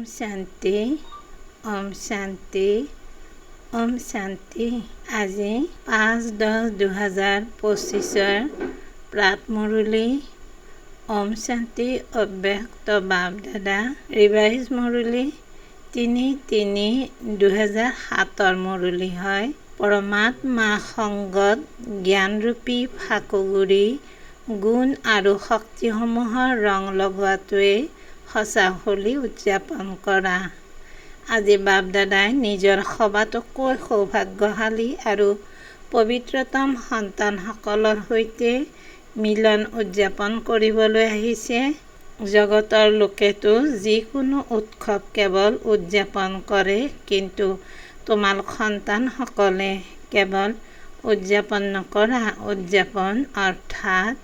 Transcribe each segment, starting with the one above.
ओम शांति ओम शांति ओम शांति। আজি 5-10-2025 প্ৰাতমুৰলী ওম শান্তি অব্যক্ত বাপ দাদা ৰিভাইজ মুৰলী 3-3-2007 মুৰলী হয়। পৰমাত্মা সংগত জ্ঞানৰূপী ফাকুগুৰি গুণ আৰু শক্তিসমূহৰ ৰং লগোৱাটোৱে সঁচা হোলী উদযাপন কৰা। আজি বাপ দাদাই নিজৰ সবাতোকৈ সৌভাগ্যশালী আৰু পবিত্ৰতম সন্তানসকলৰ সৈতে মিলন উদযাপন কৰিবলৈ আহিছে। জগতৰ লোকেতো যিকোনো উৎসৱ কেৱল উদযাপন কৰে, কিন্তু তোমালোক সন্তানসকলে কেৱল উদযাপন নকৰা। উদযাপন অৰ্থাৎ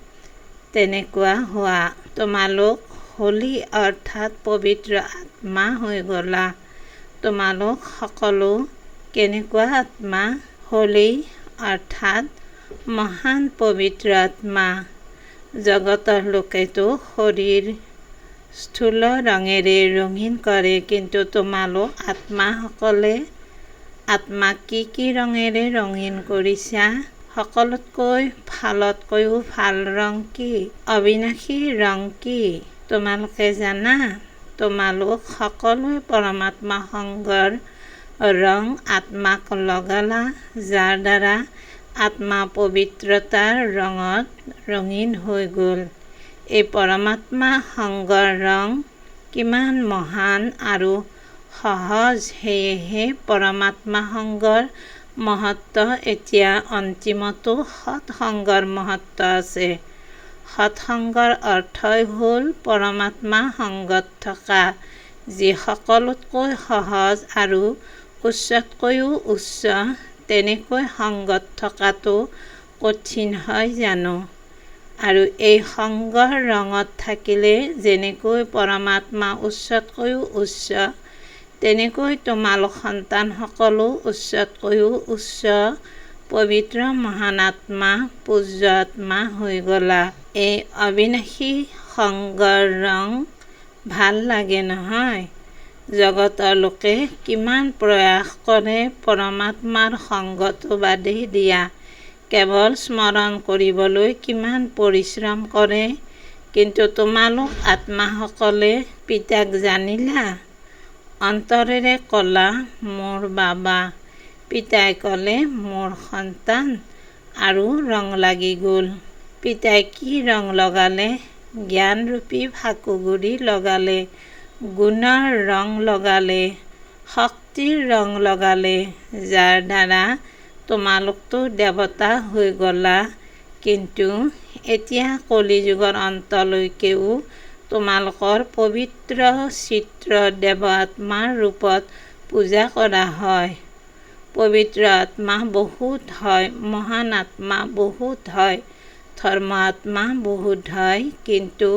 তেনেকুৱা হোৱা। তোমালোক হোলী অৰ্থাৎ পবিত্ৰ আত্মা হৈ গ'লা। তোমালোক সকলো কেনেকুৱা আত্মা? হোলী অৰ্থাৎ মহান পবিত্ৰ আত্মা। জগতৰ লোকেতো শৰীৰ স্থূল ৰঙেৰে ৰঙীন কৰে, কিন্তু তোমালোক আত্মাসকলে আত্মাক কি ৰঙেৰে ৰঙীন কৰিছা? সকলোতকৈ ভালতকৈও ভাল ৰং কি? অবিনাশী ৰং কি তোমালোকে জানা? তোমালোক সকলোৱে পৰমাত্মা সংগৰ ৰং আত্মাক লগালা, যাৰ দ্বাৰা আত্মা পবিত্ৰতাৰ ৰঙত ৰঙীন হৈ গ'ল। এই পৰমাত্মা সংগৰ ৰং কিমান মহান আৰু সহজ। সেয়েহে পৰমাত্মা সংগৰ মহত্ব এতিয়া অন্তিমতো সৎসংগৰ মহত্ব আছে। সৎসংগৰ অৰ্থই হ'ল পৰমাত্মা সংগত থকা, যি সকলোতকৈ সহজ আৰু উচ্চতকৈও উচ্চ। তেনেকৈ সংগত থকাটো কঠিন হয় জানো? আৰু এই সংগৰ ৰঙত থাকিলে যেনেকৈ পৰমাত্মা উচ্চতকৈও উচ্চ, তেনেকৈ তোমালোক সন্তানসকলো উচ্চতকৈও উচ্চ পবিত্ৰ মহান আত্মা, পূজ্য আত্মা হৈ গ'লা। এই অবিনাশী সংগৰ ৰং ভাল লাগে নহয়? জগতৰ লোকে কিমান প্ৰয়াস কৰে পৰমাত্মাৰ সংগটো বাদেই দিয়া, কেৱল স্মৰণ কৰিবলৈ কিমান পৰিশ্ৰম কৰে। কিন্তু তোমালোক আত্মাসকলে পিতাক জানিলা? অন্তৰেৰে ক'লা মোৰ বাবা। পিতাই ক'লে মোৰ সন্তান, আৰু ৰং লাগি গ'ল। পিতাই কি ৰং লগালে? জ্ঞানৰূপী ফাকুগুৰি লগালে, গুণৰ ৰং লগালে, শক্তিৰ ৰং লগালে, যাৰ দ্বাৰা তোমালোকতো দেৱতা হৈ গ'লা। কিন্তু এতিয়া কলিযুগৰ অন্তলৈকেও তোমালোকৰ পবিত্ৰ চিত্ৰ দেৱ আত্মাৰ ৰূপত পূজা কৰা হয়। পবিত্ৰ আত্মা বহুত হয়, মহান আত্মা বহুত হয়, ধৰ্ম আত্মা বহুত হয়, কিন্তু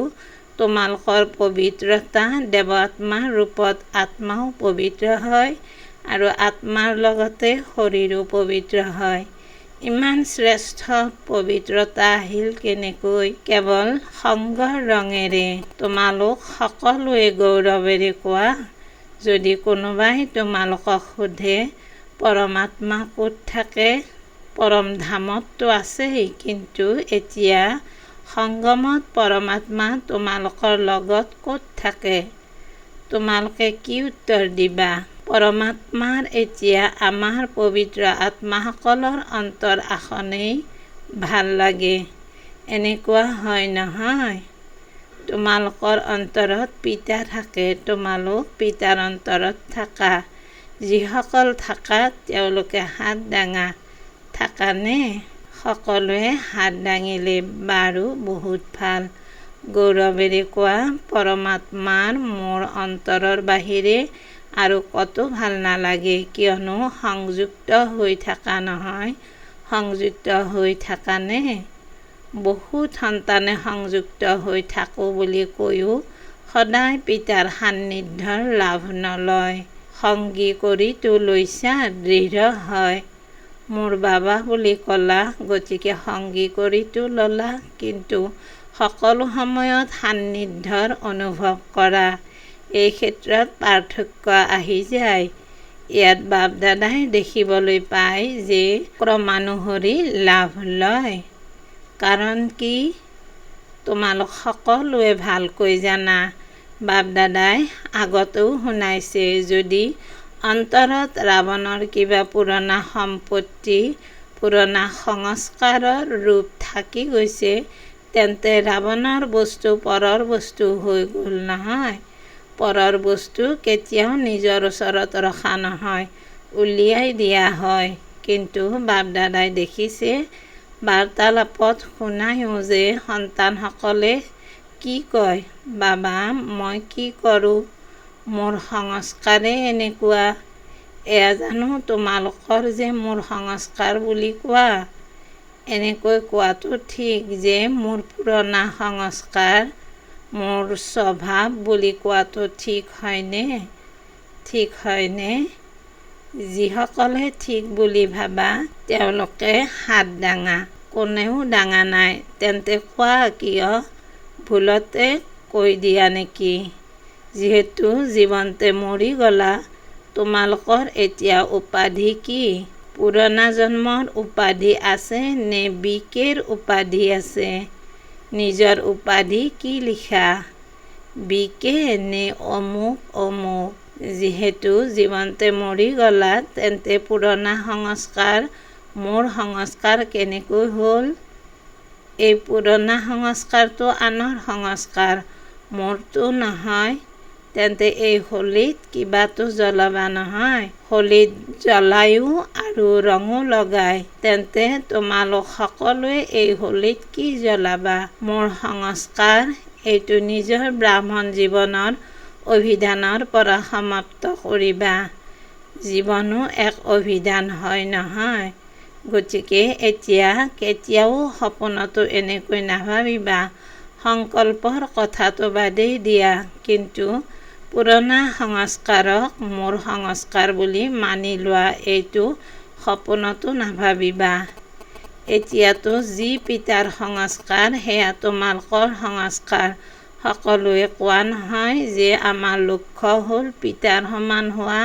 তোমালোকৰ পবিত্ৰতা দেৱ আত্মাৰ ৰূপত আত্মাও পবিত্ৰ হয়, আৰু আত্মাৰ লগতে শৰীৰো পবিত্ৰ হয়। ইমান শ্ৰেষ্ঠ পবিত্ৰতা আহিল কেনেকৈ? কেৱল সংগৰ ৰঙেৰে। তোমালোক সকলোৱে গৌৰৱেৰে কোৱা। যদি কোনোবাই তোমালোকক সোধে পৰমাত্মা ক'ত থাকে? পৰমধামততো আছেই, কিন্তু এতিয়া সংগমত পৰমাত্মা তোমালোকৰ লগত ক'ত থাকে? তোমালোকে কি উত্তৰ দিবা? পৰমাত্মাৰ এতিয়া আমাৰ পবিত্ৰ আত্মাসকলৰ অন্তৰ আসনেই ভাল লাগে। এনেকুৱা হয় নহয়? তোমালোকৰ অন্তৰত পিতা থাকে, তোমালোক পিতাৰ অন্তৰত থাকা। যিসকল থাকা তেওঁলোকে হাত দাঙা। থাকানে? সকলোৱে হাত দাঙিলে। বাৰু, বহুত ভাল। গৌৰৱেৰে কোৱা পৰমাত্মাৰ মোৰ অন্তৰৰ বাহিৰে আৰু কতো ভাল নালাগে, কিয়নো সংযুক্ত হৈ থাকা নহয়। সংযুক্ত হৈ থাকানে? বহুত সন্তানে সংযুক্ত হৈ থাকোঁ বুলি কৈও সদায় পিতাৰ সান্নিধ্যৰ লাভ নলয়। সংগী কৰিতো লৈছা, দৃঢ় হয়। মোৰ বাবা বুলি ক'লা, গতিকে সংগী কৰিতো ল'লা, কিন্তু সকলো সময়ত সান্নিধ্যৰ অনুভৱ কৰা। এই ক্ষেত্ৰত পাৰ্থক্য আহি যায়। ইয়াত বাপ দাদাই দেখিবলৈ পায় যে ক্ৰমানুসৰি লাভ লয়। কাৰণ কি? তোমালোক সকলোৱে ভালকৈ জানা, বাপ দাদাই আগতেও শুনাইছে, যদি অন্তৰত ৰাৱণৰ কিবা পুৰণা সম্পত্তি, পুৰণা সংস্কাৰৰ ৰূপ থাকি গৈছে, তেন্তে ৰাৱণৰ বস্তু পৰৰ বস্তু হৈ গ'ল নহয়। পৰৰ বস্তু কেতিয়াও নিজৰ ওচৰত ৰখা নহয়, উলিয়াই দিয়া হয়। কিন্তু বাপ দাদাই দেখিছে, বাৰ্তালাপত শুনায়ো যে সন্তানসকলে কি কয়, বাবা মই কি কৰোঁ, মোৰ সংস্কাৰে এনেকুৱা, এয়া জানো তোমালোকৰ যে মোৰ সংস্কাৰ বুলি কোৱা। এনেকৈ কোৱাটো ঠিক যে মোৰ পুৰণা সংস্কাৰ, মোৰ স্বভাৱ বুলি কোৱাটো ঠিক হয়নে? ঠিক হয়নে? যিসকলে ঠিক বুলি ভাবা তেওঁলোকে হাত দাঙা। কোনেও দাঙা নাই, তেন্তে কোৱা কিয়? ভুলতে কৈ দিয়া নেকি? যিহেতু জীৱন্তে মৰি গ'লা, তোমালোকৰ এতিয়া উপাধি কি? পুৰণা জন্মৰ উপাধি আছে নে বিকেৰ উপাধি আছে? নিজৰ উপাধি কি লিখা? বিকে নে অমুক অমুক? যিহেতু জীৱন্তে মৰি গ'লা, তেন্তে পুৰণা সংস্কাৰ মোৰ সংস্কাৰ কেনেকৈ হ'ল? এই পুৰণা সংস্কাৰটো আনৰ সংস্কাৰ, মোৰতো নহয়। তেন্তে এই হোলীত কিবাটো জ্বলাবা নহয়। হোলীত জ্বলায়ো আৰু ৰঙো লগায়। তেন্তে তোমালোক সকলোৱে এই হোলীত কি জ্বলাবা? মোৰ সংস্কাৰ। এইটো নিজৰ ব্ৰাহ্মণ জীৱনৰ অভিধানৰ পৰা সমাপ্ত কৰিবা। জীৱনো এক অভিধান হয় নহয়। গতিকে এতিয়া কেতিয়াও সপোনতো এনেকৈ নাভাবিবা। সংকল্পৰ কথাটো বাদেই দিয়া, কিন্তু পুৰণা সংস্কাৰক মোৰ সংস্কাৰ বুলি মানি লোৱা, এইটো সপোনতো নাভাবিবা। এতিয়াতো যি পিতাৰ সংস্কাৰ, সেয়া তোমালোকৰ সংস্কাৰ। সকলোৱে কোৱা নহয় যে আমাৰ লক্ষ্য হ'ল পিতাৰ সমান হোৱা।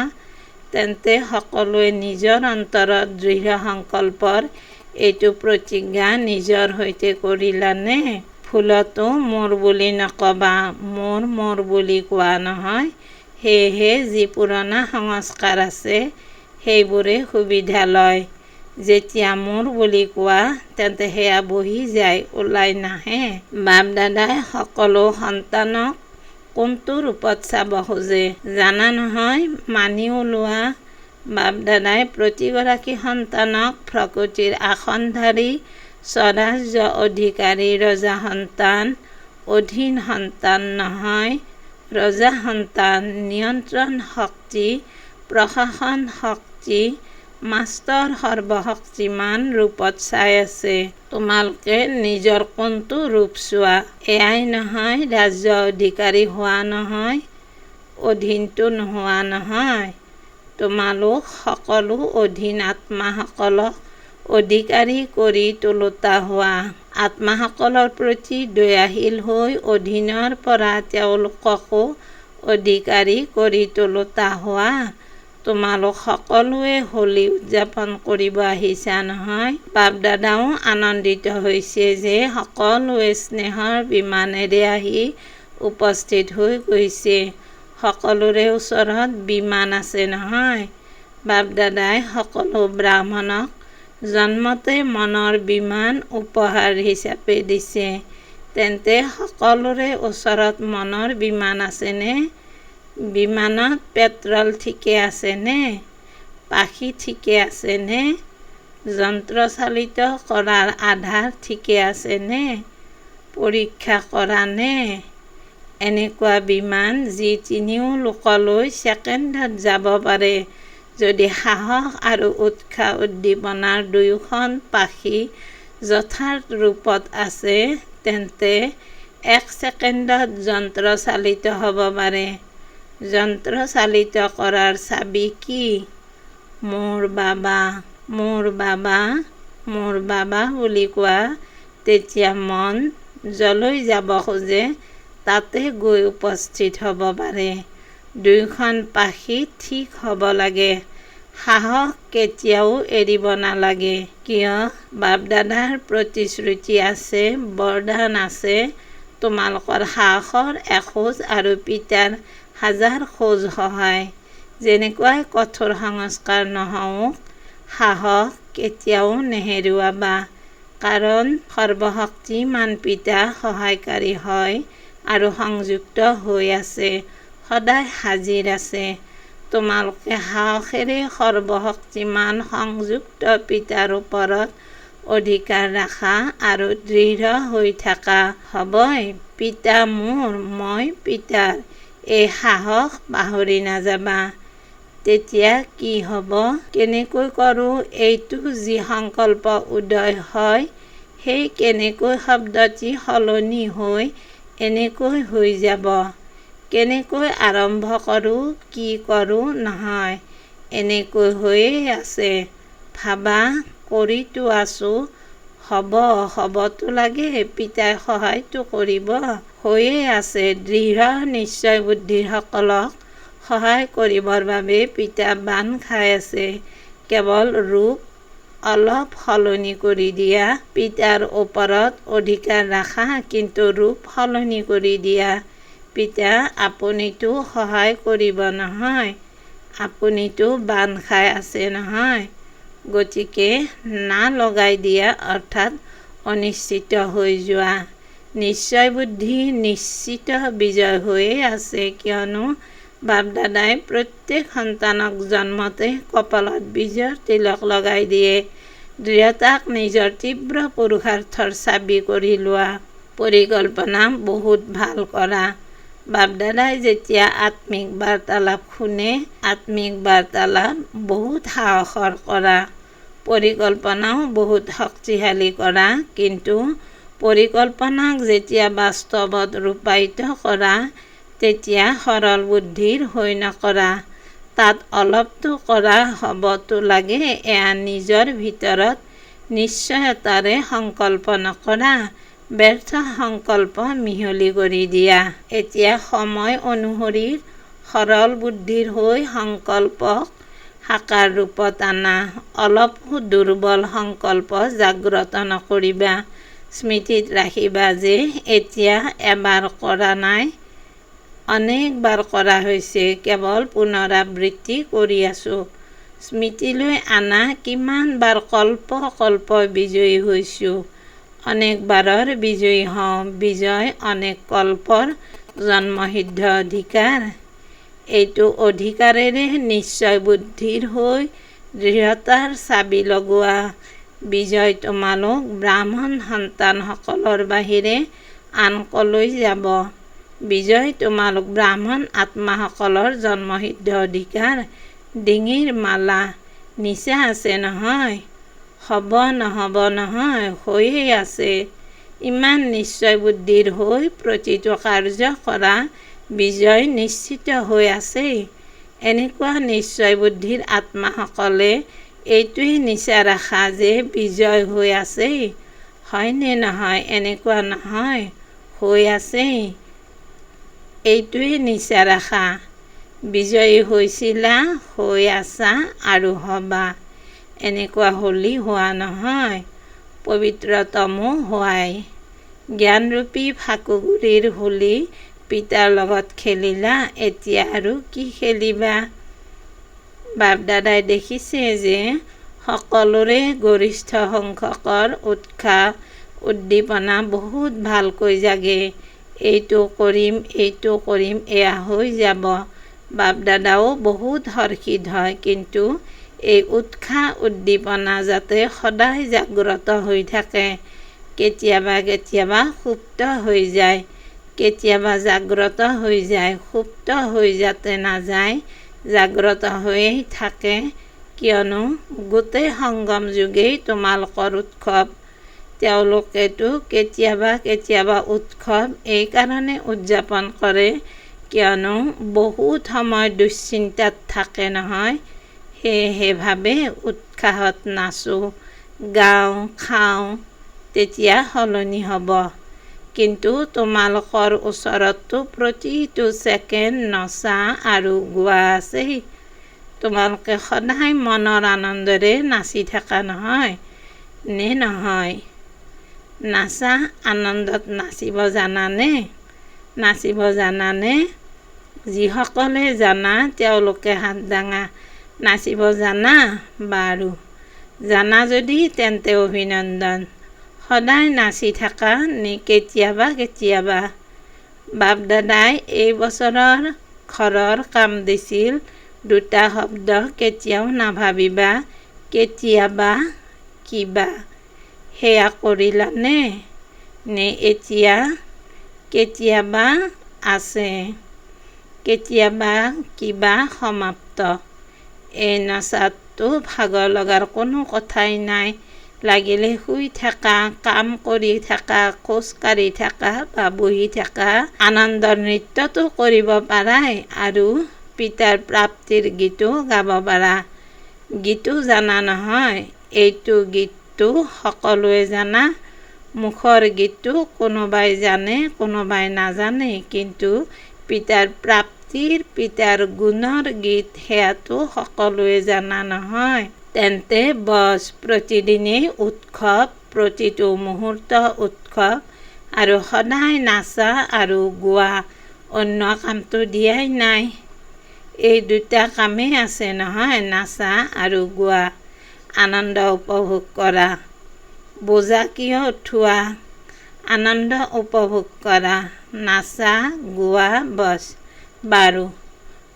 তেন্তে সকলোৱে নিজৰ অন্তৰত দৃঢ় সংকল্পৰ এইটো প্ৰতিজ্ঞা নিজৰ সৈতে কৰিলানে? ভুলতো মোৰ বুলি নকবা, মোৰ বুলি কোৱা নহয়। সেয়েহে যি পুৰণা সংস্কাৰ আছে, সেইবোৰে সুবিধা লয়। যেতিয়া মোৰ বুলি কোৱা, তেন্তে সেয়া বহি যায়, ওলাই নাহে। বাপ দাদাই সকলো সন্তানক কোনটো ৰূপত চাব খোজে জানা নহয়, মানিও লোৱা। বাপ দাদাই প্ৰতিগৰাকী সন্তানক প্ৰকৃতিৰ আসনধাৰী, স্বৰাজ্য অধিকাৰী ৰজা সন্তান, অধীন সন্তান নহয়, ৰজা সন্তান, নিয়ন্ত্ৰণ শক্তি, প্ৰশাসন শক্তি, মাষ্টৰ সৰ্বশক্তিমান ৰূপত চাই আছে। তোমালোকে নিজৰ কোনটো ৰূপ চোৱা? এয়াই নহয় ৰাজ্য অধিকাৰী হোৱা নহয়, অধীনটো নোহোৱা নহয়। তোমালোক সকলো অধীন আত্মাসকলক অধিকাৰী কৰি তোলোতা হোৱা। আত্মাসকলৰ প্ৰতি দয়াশীল হৈ অধীনৰ পৰা তেওঁলোককো অধিকাৰী কৰি তোলোতা হোৱা। তোমালোক সকলোৱে হোলী উদযাপন কৰিব আহিছা নহয়। বাপ দাদাও আনন্দিত হৈছে যে সকলোৱে স্নেহৰ বিমানেৰে আহি উপস্থিত হৈ গৈছে। সকলোৰে ওচৰত বিমান আছে নহয়। বাপ দাদাই সকলো ব্ৰাহ্মণক জন্মতে মনৰ বিমান উপহাৰ হিচাপে দিছে। তেন্তে সকলোৰে ওচৰত মনৰ বিমান আছেনে? বিমানত পেট্ৰল ঠিকে আছেনে? পাখি ঠিকে আছেনে? যন্ত্ৰচালিত কৰাৰ আধাৰ ঠিকে আছেনে? পৰীক্ষা কৰা নে? এনেকুৱা বিমান যি তিনিও লোকলৈ ছেকেণ্ডত যাব পাৰে। যদি সাহস আৰু উৎসাহ উদ্দীপনাৰ দুয়োখন পাখি যথাৰ্থ ৰূপত আছে, তেন্তে 1 ছেকেণ্ডত যন্ত্ৰচালিত হ'ব পাৰে। যন্ত্ৰচালিত কৰাৰ চাবি কি? মোৰ বাবা। মোৰ বাবা, মোৰ বাবা বুলি কোৱা। তেতিয়া মন যলৈ যাব খোজে তাতে গৈ উপস্থিত হ'ব পাৰে। দুয়োখন পাখি ঠিক হ'ব লাগে। সাহস কেতিয়াও এৰিব নালাগে, কিয় বাপ দাদাৰ প্ৰতিশ্ৰুতি আছে, বৰদান আছে। তোমালোকৰ সাহসৰ এখোজ আৰু পিতাৰ 1000 খোজ সহায়। যেনেকুৱাই কঠোৰ সংস্কাৰ নহওক, সাহস কেতিয়াও নেহেৰুৱাবা, কাৰণ সৰ্বশক্তিমান পিতা সহায়কাৰী হয় আৰু সংযুক্ত হৈ আছে, সদায় হাজিৰ আছে। তোমালোকে সাহসেৰে সৰ্বশক্তিমান সংযুক্ত পিতাৰ ওপৰত অধিকাৰ ৰাখা আৰু দৃঢ় হৈ থাকা। হ'বই, পিতা মোৰ, মই পিতাৰ, এই সাহস পাহৰি নাযাবা। তেতিয়া কি হ'ব, কেনেকৈ কৰোঁ এইটো যি সংকল্প উদয় হয়, সেই কেনেকৈ শব্দটি সলনি হৈ এনেকৈ হৈ যাব। কেনেকৈ আৰম্ভ কৰোঁ, কি কৰোঁ নহয়, এনেকৈ হৈয়ে আছে। ভাবা, কৰিতো আছোঁ, হ'বতো লাগে, পিতাই সহায়তো কৰিব, হৈয়ে আছে। দৃঢ় নিশ্চয় বুদ্ধিসকলক সহায় কৰিবৰ বাবে পিতা বান্ধ খাই আছে। কেৱল ৰূপ অলপ সলনি কৰি দিয়া, পিতাৰ ওপৰত অধিকাৰ ৰাখা, কিন্তু ৰূপ সলনি কৰি দিয়া। পিতা আপুনিতো সহায় কৰিব নহয়, আপুনিতো বান্ধ খাই আছে নহয়। গতিকে না লগাই দিয়া, অৰ্থাৎ অনিশ্চিত হৈ যোৱা। নিশ্চয় বুদ্ধি নিশ্চিত বিজয় হৈয়ে আছে, কিয়নো বাপ দাদাই প্ৰত্যেক সন্তানক জন্মতে কপালত বিজয়ৰ তিলক লগাই দিয়ে। দৃঢ়তাক নিজৰ তীব্ৰ পুৰুষাৰ্থৰ চাবি কৰি লোৱা। পৰিকল্পনা বহুত ভাল কৰা। বাপ দাদাই যেতিয়া আত্মিক বাৰ্তালাপ শুনে, আত্মিক বাৰ্তালাপ বহুত সাহসৰ কৰা। পৰিকল্পনাও বহুত শক্তিশালী কৰা, কিন্তু পৰিকল্পনাক যেতিয়া বাস্তৱত ৰূপায়িত কৰা, তেতিয়া সৰল বুদ্ধিৰ হৈ নকৰা। তাত অলপতো কৰা হ'বতো লাগে। এয়া নিজৰ ভিতৰত নিশ্চয়তাৰে সংকল্প নকৰা, ব্যৰ্থ সংকল্প মিহলি কৰি দিয়া। এতিয়া সময় অনুসৰি সৰল বুদ্ধিৰ হৈ সংকল্পক সাকাৰ ৰূপত আনা। অলপো দুৰ্বল সংকল্প জাগ্ৰত নকৰিবা। স্মৃতিত ৰাখিবা যে এতিয়া এবাৰ কৰা নাই, অনেকবাৰ কৰা হৈছে, কেৱল পুনৰাবৃত্তি কৰি আছোঁ। স্মৃতিলৈ আনা, কিমান বাৰ কল্প বিজয়ী হৈছোঁ, অনেকবাৰৰ বিজয়ী হওঁ। বিজয় অনেক কল্পৰ জন্মসিদ্ধ অধিকাৰ। এইটো অধিকাৰেৰে নিশ্চয় বুদ্ধিৰ হৈ দৃঢ়তাৰ চাবি লগোৱা। বিজয় তোমালোক ব্ৰাহ্মণ সন্তানসকলৰ বাহিৰে আন কলৈ যাব? বিজয় তোমালোক ব্ৰাহ্মণ আত্মাসকলৰ জন্মসিদ্ধ অধিকাৰ। ডিঙিৰ মালা নিচা আছে নহয়, হ'ব নহ'ব নহয়, হৈয়ে আছে। ইমান নিশ্চয় বুদ্ধিৰ হৈ প্ৰতিটো কাৰ্য কৰা, বিজয় নিশ্চিত হৈ আছেই। এনেকুৱা নিশ্চয় বুদ্ধিৰ আত্মাসকলে এইটোৱেই নিচা ৰাখা যে বিজয় হৈ আছেই, হয়নে নহয়? এনেকুৱা নহয়, হৈ আছেই, এইটোৱেই নিচা ৰাখা। বিজয়ী হৈছিলা, হৈ আছা আৰু হ'বা। এনেকুৱা হ'লি হোৱা নহয়, পবিত্ৰতমো হোৱাই। জ্ঞানৰূপী ফাকুগুড়িৰ হোলী পিতাৰ লগত খেলিলা, এতিয়া আৰু কি খেলিবা? বাপ দাদাই দেখিছে যে সকলোৰে গৰিষ্ঠ সংখ্যকৰ উৎসাহ উদ্দীপনা বহুত ভালকৈ জাগে। এইটো কৰিম, এয়া হৈ যাব। বাপ দাদাও বহুত হৰ্ষিত হয়, কিন্তু এই উৎসাহ উদ্দীপনা যাতে সদায় জাগ্ৰত হৈ থাকে। কেতিয়াবা সুপ্ত হৈ যায়, কেতিয়াবা জাগ্ৰত হৈ যায়। সুপ্ত হৈ যাতে নাযায়, জাগ্ৰত হৈয়ে থাকে, কিয়নো গোটেই সংগম যুগেই তোমালোকৰ উৎসৱ। তেওঁলোকেতো কেতিয়াবা উৎসৱ এইকাৰণে উদযাপন কৰে, কিয়নো বহুত সময় দুশ্চিন্তাত থাকে নহয়। সেয়েহে ভাবে উৎসাহত নাচোঁ, গাওঁ, খাওঁ, তেতিয়া সলনি হ'ব। কিন্তু তোমালোকৰ ওচৰতো প্ৰতিটো ছেকেণ্ড নচা আৰু গোৱা আছেই। তোমালোকে সদায় মনৰ আনন্দৰে নাচি থকা নহয় নে নহয়? নাচা আনন্দত নাচিব জানানে? নাচিব জানানে? যিসকলে জানা তেওঁলোকে হাত দাঙা। নাচিব জানা? বাৰু জানা যদি তেন্তে অভিনন্দন। সদায় নাচি থাকা নে কেতিয়াবা কেতিয়াবা? বাপ দাদাই এই বছৰৰ ঘৰৰ কাম দিছিল দুটা শব্দ কেতিয়াও নাভাবিবা কেতিয়াবা কিবা। সেয়া কৰিলানে? নে এতিয়া কেতিয়াবা আছে? কেতিয়াবা কিবা সমাপ্ত। এই নচাটো ভাগৰ লগাৰ কোনো কথাই নাই। লাগিলে শুই থাকা, কাম কৰি থাকা, খোজ কাঢ়ি থাকা বা বহি থাকা, আনন্দৰ নৃত্যটো কৰিব পাৰাই আৰু পিতাৰ প্ৰাপ্তিৰ গীতো গাব পাৰা। গীতো জানা নহয়? এইটো গীতটো সকলোৱে জানা। মুখৰ গীতটো কোনোবাই জানে কোনোবাই নাজানে, কিন্তু পিতাৰ প্ৰাপ্তিৰ পিতাৰ গুণৰ গীত সেয়াটো সকলোৱে জানা নহয়। তেন্তে বছ, প্ৰতিদিনেই উৎসৱ, প্ৰতিটো মুহূৰ্ত উৎসৱ আৰু সদায় নাচা আৰু গোৱা। অন্য কামটো দিয়াই নাই। এই দুটা কামেই আছে নহয়, নাচা আৰু গোৱা। আনন্দ উপভোগ কৰা। বোজা কিয় উঠোৱা? আনন্দ উপভোগ কৰা। নাচা গোৱা বছ। বাৰু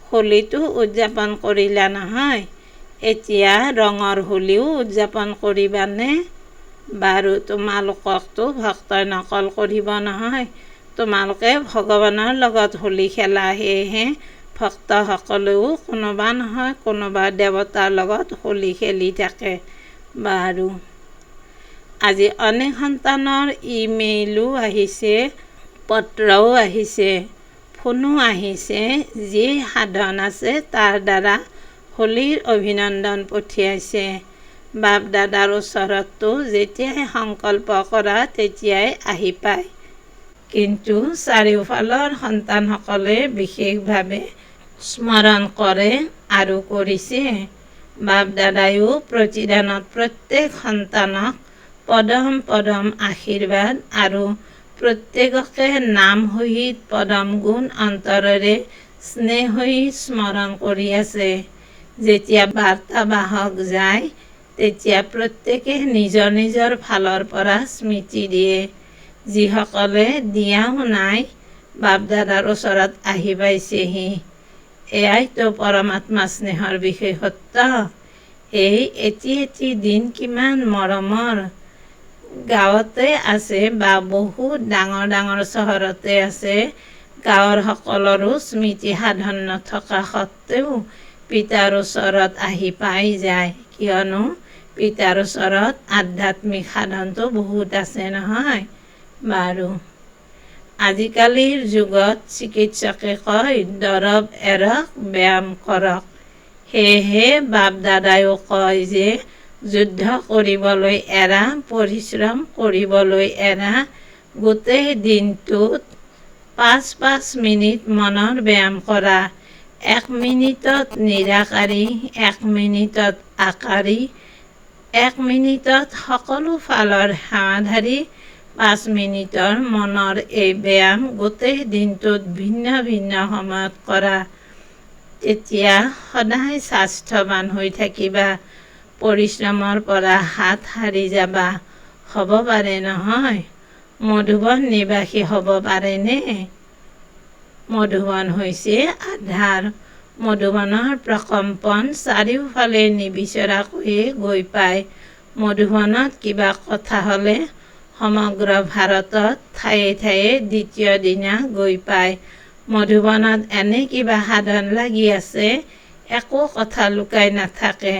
হোলীটো উদযাপন কৰিলা নহয়, এতিয়া ৰঙৰ হোলীও উদযাপন কৰিবানে? বাৰু তোমালোককতো ভক্তই নকল কৰিব নহয়। তোমালোকে ভগৱানৰ লগত হোলী খেলা, সেয়েহে ভক্তসকলেও কোনোবা নহয় কোনোবা দেৱতাৰ লগত হোলী খেলি থাকে। বাৰু আজি অনেক সন্তানৰ ইমেইলো আহিছে, পত্ৰও আহিছে, ফোনো আহিছে। যি সাধন আছে তাৰ দ্বাৰা হোলীৰ অভিনন্দন পঠিয়াইছে। বাপ দাদাৰ ওচৰতো যেতিয়াই সংকল্প কৰা তেতিয়াই আহি পায়। কিন্তু চাৰিওফালৰ সন্তানসকলে বিশেষভাৱে স্মৰণ কৰে আৰু কৰিছে। বাপ দাদায়ো প্ৰতিদানত প্ৰত্যেক সন্তানক পদম পদম আশীৰ্বাদ আৰু প্ৰত্যেককে নাম সহিত পদম গুণ অন্তৰেৰে স্নেহ সহিত স্মৰণ কৰি আছে। যেতিয়া বাৰ্তাবাহক যায় তেতিয়া প্ৰত্যেকে নিজৰ নিজৰ ফালৰ পৰা স্মৃতি দিয়ে। যিসকলে দিয়াও নাই বাপ দাদাৰ ওচৰত আহি পাইছেহি। এয়াইতো পৰমাত্মা স্নেহৰ বিশেষত্ব। এই এটি দিন কিমান মৰমৰ। গাঁৱতে আছে বা বহুত ডাঙৰ ডাঙৰ চহৰতে আছে, গাঁৱৰ সকলৰো স্মৃতি সাধন নথকা সত্ত্বেও পিতাৰ ওচৰত আহি পাই যায়। কিয়নো পিতাৰ ওচৰত আধ্যাত্মিক সাধনটো বহুত আছে নহয়। বাৰু আজিকালিৰ যুগত চিকিৎসকে কয় দৰৱ এৰক, ব্যায়াম কৰক। সেয়েহে বাপ দাদায়ো কয় যে যুদ্ধ কৰিবলৈ এৰা, পৰিশ্ৰম কৰিবলৈ এৰা। গোটেই দিনটোত ৫ মিনিট মনৰ ব্যায়াম কৰা। ১ মিনিটত নিৰাকাৰী, ১ মিনিটত আকাৰী, ১ মিনিটত সকলো ফালৰ সেৱাধাৰী, ৫ মিনিটৰ মনৰ এই ব্যায়াম গোটেই দিনটোত ভিন্ন ভিন্ন সময়ত কৰা। তেতিয়া সদায় স্বাস্থ্যৱান হৈ থাকিবা, পৰিশ্ৰমৰ পৰা হাত সাৰি যাবা। হ'ব পাৰে নহয়? মধুবন নিবাসী হ'ব পাৰেনে? মধুবন হৈছে আধাৰ। মধুবনৰ প্ৰকম্পন চাৰিওফালে নিবিচৰাকৈয়ে গৈ পায়। মধুবনত কিবা কথা হ'লে সমগ্ৰ ভাৰতত ঠায়ে ঠায়ে দ্বিতীয় দিনা গৈ পায়। মধুবনত এনে কিবা সাধন লাগি আছে, একো কথা লুকাই নাথাকে,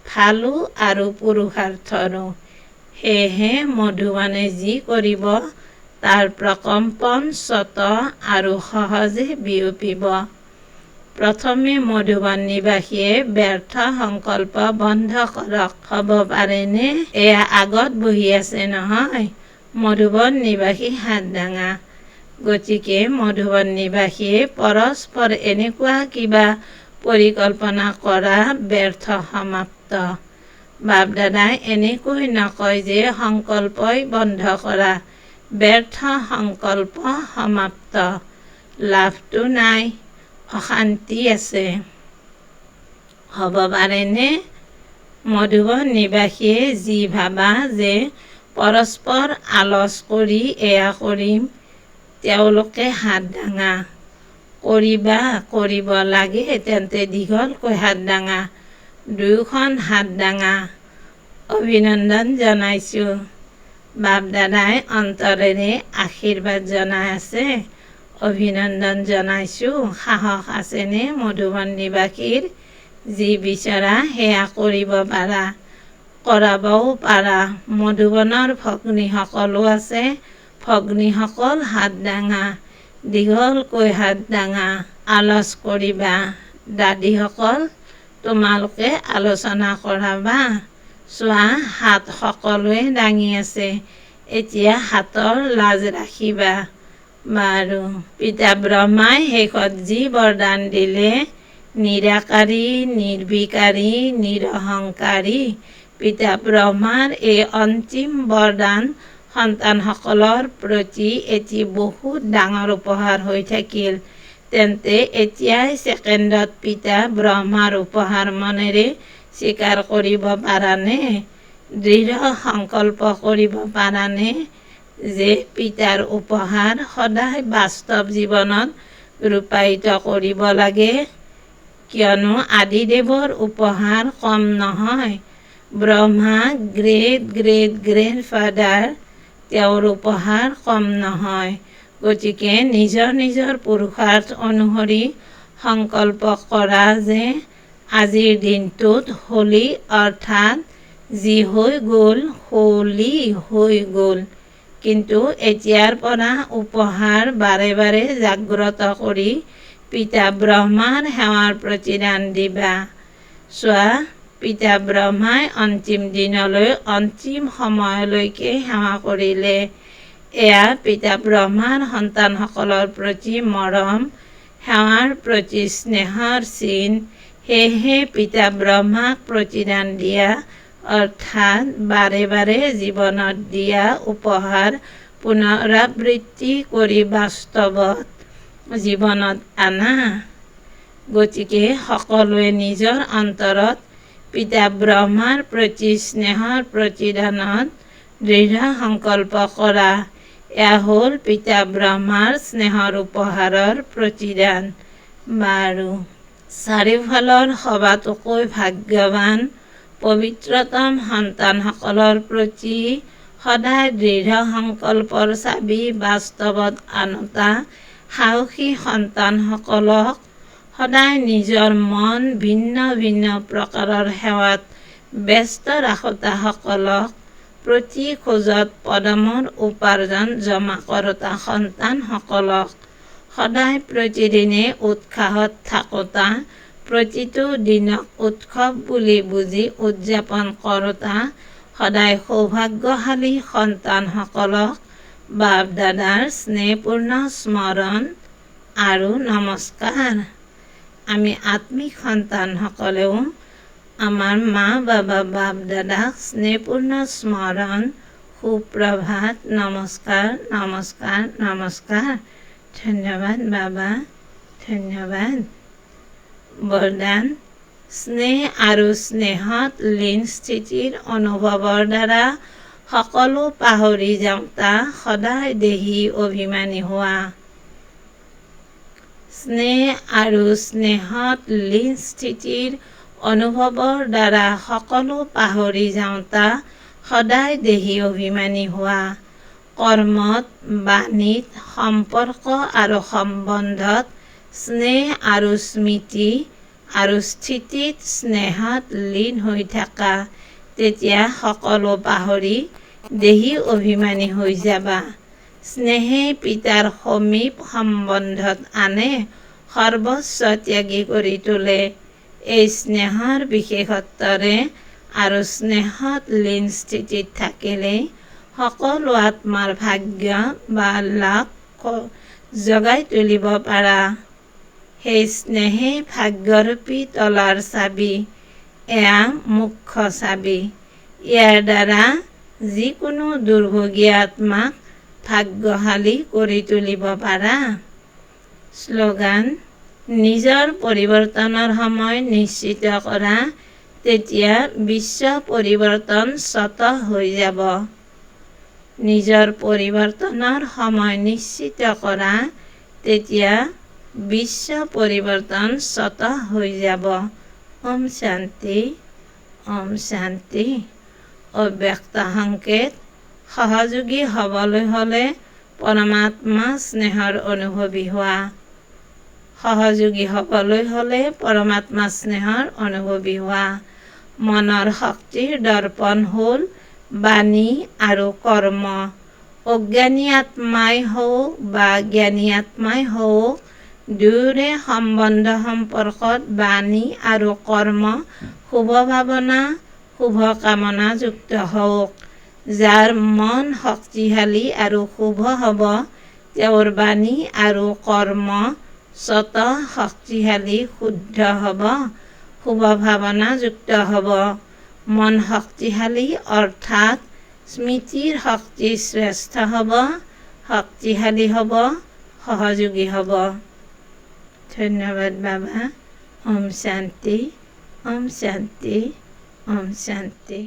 ভালো আৰু পুৰুষাৰ্থৰো। সেয়েহে মধুবনে যি কৰিব তাৰ প্ৰকম্পন স্বত আৰু সহজে বিয়পিব। প্ৰথমে মধুবন নিবাসীয়ে ব্যৰ্থ সংকল্প বন্ধ কৰক। হ'ব পাৰেনে? এয়া আগত বহি আছে নহয়। মধুবন নিবাসী হাত দাঙা। গতিকে মধুবন নিবাসীয়ে পৰস্পৰ এনেকুৱা কিবা পৰিকল্পনা কৰা ব্যৰ্থ সমাপ্ত। বাপ দাদাই এনেকৈ নকয় যে সংকল্পই বন্ধ কৰা, ব্যৰ্থ সংকল্প সমাপ্ত, লাভটো নাই, অশান্তি আছে। হ'ব পাৰেনে? মধুবন নিবাসীয়ে যি ভাবা যে পৰস্পৰ আলচ কৰি এয়া কৰিম, তেওঁলোকে হাত দাঙা। কৰিব লাগে তেন্তে দীঘলকৈ হাত দাঙা, দুয়োখন হাত দাঙা। অভিনন্দন জনাইছোঁ। বাপ দাদাই অন্তৰেৰে আশীৰ্বাদ জনাই আছে। অভিনন্দন জনাইছোঁ। সাহস আছেনে মধুবন নিবাসীৰ? যি বিচৰা সেয়া কৰিব পাৰা, কৰাবও পাৰা। মধুবনৰ ভগ্নীসকলো আছে। ভগ্নীসকল হাত দাঙা, দীঘলকৈ হাত দাঙা। আলচ কৰিবা। দাদীসকল তোমালোকে আলোচনা কৰাবা। চোৱা হাত সকলোৱে দাঙি আছে, এতিয়া হাতৰ লাজ ৰাখিবা। বাৰু, পিতা ব্ৰহ্মাই শেষত যি বৰদান দিলে, নিৰাকাৰী, নিৰ্বিকাৰী, নিৰহংকাৰী পিতা ব্ৰহ্মাৰ এই অন্তিম বৰদান সন্তানসকলৰ প্ৰতি এটি বহুত ডাঙৰ উপহাৰ হৈ থাকিল। তেন্তে এতিয়াই ছেকেণ্ডত পিতা ব্ৰহ্মাৰ উপহাৰ মনেৰে স্বীকাৰ কৰিব পাৰানে? দৃঢ় সংকল্প কৰিব পাৰানে যে পিতাৰ উপহাৰ সদায় বাস্তৱ জীৱনত ৰূপায়িত কৰিব লাগে? কিয়নো আদিদেৱৰ উপহাৰ কম নহয়। ব্ৰহ্মা গ্ৰেট গ্ৰেট গ্ৰেণ্ডফাদাৰ, তেওঁৰ উপহাৰ কম নহয়। গতিকে নিজৰ নিজৰ পুৰুষাৰ্থ অনুসৰি সংকল্প কৰা যে আজিৰ দিনটোত হোলী অৰ্থাৎ যি হৈ গ'ল, হোলী হৈ গ'ল। কিন্তু এতিয়াৰ পৰা উপহাৰ বাৰে বাৰে জাগ্ৰত কৰি পিতা ব্ৰহ্মাৰ সেৱাৰ প্ৰতিদান দিবা। চোৱা, পিতা ব্ৰহ্মাই অন্তিম দিনলৈ, অন্তিম সময়লৈকে সেৱা কৰিলে। এয়া পিতা ব্ৰহ্মাৰ সন্তানসকলৰ প্ৰতি মৰম, সেৱাৰ প্ৰতি স্নেহৰ চিন। সেয়েহে পিতা ব্ৰহ্মাক প্ৰতিদান দিয়া অৰ্থাৎ বাৰে বাৰে জীৱনত দিয়া উপহাৰ পুনৰাবৃত্তি কৰি বাস্তৱত জীৱনত আনা। গতিকে সকলোৱে নিজৰ অন্তৰত পিতা ব্ৰহ্মাৰ প্ৰতি স্নেহৰ প্ৰতিদানত দৃঢ় সংকল্প কৰা। এয়া হ'ল পিতা ব্ৰহ্মাৰ স্নেহৰ উপহাৰৰ প্ৰতিদান। বাৰু, চাৰিওফালৰ সবাতোকৈ ভাগ্যৱান পবিত্ৰতম সন্তানসকলৰ প্ৰতি সদায় দৃঢ় সংকল্পৰ চাবি বাস্তৱত আনতা সাহসী সন্তানসকলক সদায় নিজৰ মন ভিন্ন ভিন্ন প্ৰকাৰৰ সেৱাত ব্যস্ত ৰাখোতাসকলক প্ৰতি খোজত পদমৰ উপাৰ্জন জমা কৰোতা সন্তানসকলক সদায় প্ৰতিদিনে উৎসাহত থাকোতা, প্ৰতিটো দিনক উৎসৱ বুলি বুজি উদযাপন কৰোতা সদায় সৌভাগ্যশালী সন্তানসকলক বাপ দাদাৰ স্নেহপূৰ্ণ স্মৰণ আৰু নমস্কাৰ। আমি আত্মিক সন্তানসকলেও আমাৰ মা বাবা বাপ দাদাক স্নেহপূৰ্ণ স্মৰণ, সুপ্ৰভাত, নমস্কাৰ নমস্কাৰ নমস্কাৰ। ধন্যবাদ বাবা, ধন্যবাদ। বৰদান: স্নেহ আৰু স্নেহত লীন স্থিতিৰ অনুভৱৰ দ্বাৰা সকলো পাহৰি যাওঁতা সদায় দেহী অভিমানী হোৱা। স্নেহ আৰু স্নেহত লীন স্থিতিৰ অনুভৱৰ দ্বাৰা সকলো পাহৰি যাওঁতা সদায় দেহী অভিমানী হোৱা। কৰ্মত, বাণীত, সম্পৰ্ক আৰু সম্বন্ধত স্নেহ আৰু স্মৃতি আৰু স্থিতিত স্নেহত লীন হৈ থাকা। তেতিয়া সকলো পাহৰি দেহী অভিমানী হৈ যাবা। স্নেহে পিতাৰ সমীপ সম্বন্ধত আনে, সৰ্বস্ব ত্যাগী কৰি তোলে। এই স্নেহৰ বিশেষত্বৰে আৰু স্নেহত লীন স্থিতিত থাকিলেই সকলো আত্মাৰ ভাগ্য বা লাভ জগাই তুলিব পাৰা। সেই স্নেহেই ভাগ্যৰূপী তলাৰ চাবি, এয়া মুখ্য চাবি। ইয়াৰ দ্বাৰা যিকোনো দুৰ্ভোগী আত্মাক ভাগ্যশালী কৰি তুলিব পাৰা। শ্লোগান: নিজৰ পৰিৱৰ্তনৰ সময় নিশ্চিত কৰা, তেতিয়া বিশ্ব পৰিৱৰ্তন স্বতঃ হৈ যাব। নিজৰ পৰিৱৰ্তনৰ সময় নিশ্চিত কৰা, তেতিয়া বিশ্ব পৰিৱৰ্তন স্বতঃ হৈ যাব। ওম শান্তি, ওম শান্তি। অব্যক্ত সংকেত: সহযোগী হ'বলৈ হ'লে পৰমাত্মা স্নেহৰ অনুভৱী হোৱা। সহযোগী হ'বলৈ হ'লে পৰমাত্মা স্নেহৰ অনুভৱী হোৱা। মনৰ শক্তিৰ দৰ্পণ হ'ল বাণী আৰু কৰ্ম। অজ্ঞানী আত্মাই হওক বা জ্ঞানী আত্মাই হওক, দুয়োৰে সম্বন্ধ সম্পৰ্কত বাণী আৰু কৰ্ম শুভ ভাৱনা, শুভ কামনা যুক্ত হওক। যাৰ মন শক্তিশালী আৰু শুভ হ'ব, তেওঁৰ বাণী আৰু কৰ্ম স্বতঃ শক্তিশালী শুদ্ধ হ'ব, শুভ ভাৱনা যুক্ত হ'ব। মন শক্তিশালী অৰ্থাৎ স্মৃতিৰ শক্তি শ্ৰেষ্ঠ হ'ব, শক্তিশালী হ'ব, সহযোগী হ'ব। ধন্যবাদ বাবা। ওম শান্তি, ওম শান্তি, ওম শান্তি।